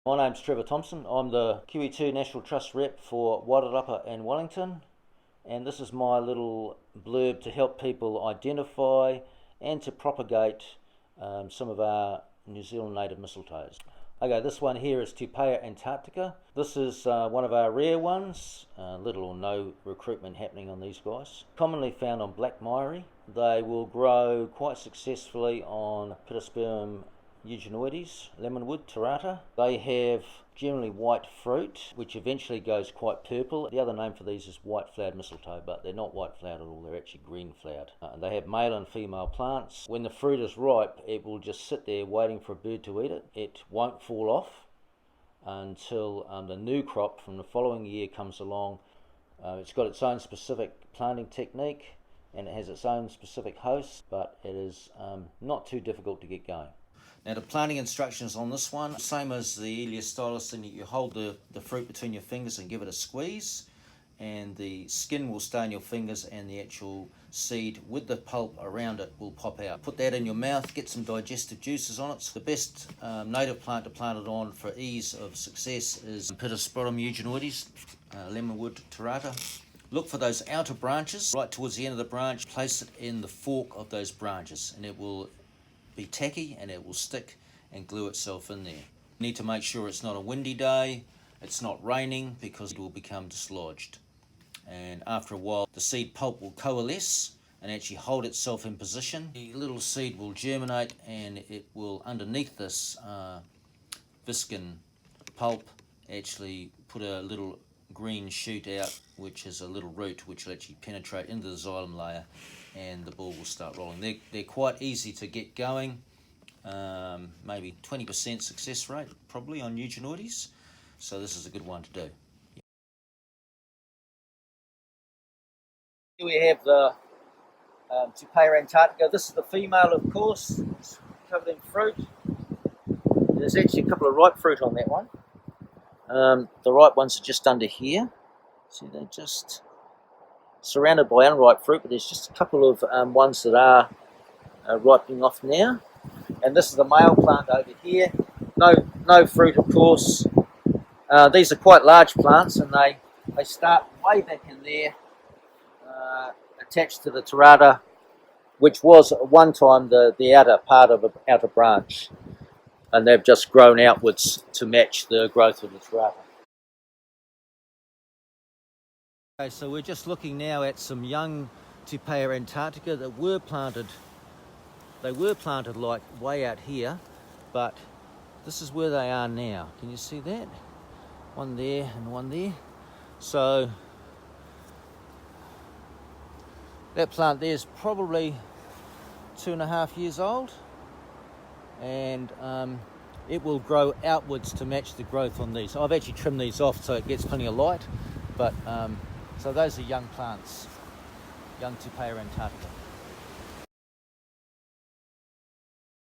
My name's Trevor Thompson. I'm the QEII National Trust rep for Wairarapa-Wellington, and this is my little blurb to help people identify and to propagate some of our New Zealand native mistletoes. Okay, this one here is Tupeia Antartica. This is one of our rare ones. Little or no recruitment happening on these guys. Commonly found on black miry. They will grow quite successfully on Pittosporum eugeneoides, lemonwood, terata. They have generally white fruit, which eventually goes quite purple. The other name for these is white-flowered mistletoe, but they're not white-flowered at all, they're actually green-flowered. They have male and female plants. When the fruit is ripe, it will just sit there waiting for a bird to eat it. It won't fall off until the new crop from the following year comes along. It's got its own specific planting technique, and it has its own specific host, but it is not too difficult to get going. Now the planting instructions on this one, same as the Eliostylus, and you hold the fruit between your fingers and give it a squeeze, and the skin will stay in your fingers and the actual seed with the pulp around it will pop out. Put that in your mouth, get some digestive juices on it. The best native plant to plant it on for ease of success is Pittosporum eugeneoides, lemonwood, terata. Look for those outer branches, right towards the end of the branch, place it in the fork of those branches and it will be tacky and it will stick and glue itself in there. You need to make sure it's not a windy day, it's not raining, because it will become dislodged. And after a while the seed pulp will coalesce and actually hold itself in position. The little seed will germinate and it will, underneath this viscin pulp, actually put a little green shoot out, which is a little root which will actually penetrate into the xylem layer and the ball will start rolling. They're quite easy to get going, maybe 20% success rate probably on eugeneoides, so this is a good one to do. Here we have the Tupeia Antartica. This is the female, of course. It's covered in fruit. There's actually a couple of ripe fruit on that one. The ripe ones are just under here. See, they're just surrounded by unripe fruit, but there's just a couple of ones that are ripening off now. And this is the male plant over here. No fruit, of course. These are quite large plants, and they start way back in there, attached to the terata, which was at one time the outer part of an outer branch, and they've just grown outwards to match the growth of the terata. Okay, so we're just looking now at some young Tupeia Antartica that were planted. They were planted like way out here, but this is where they are now. Can you see that? One there and one there. So that plant there is probably 2.5 years old, and it will grow outwards to match the growth on these. I've actually trimmed these off so it gets plenty of light, but so those are young plants, young Tupeia Antartica.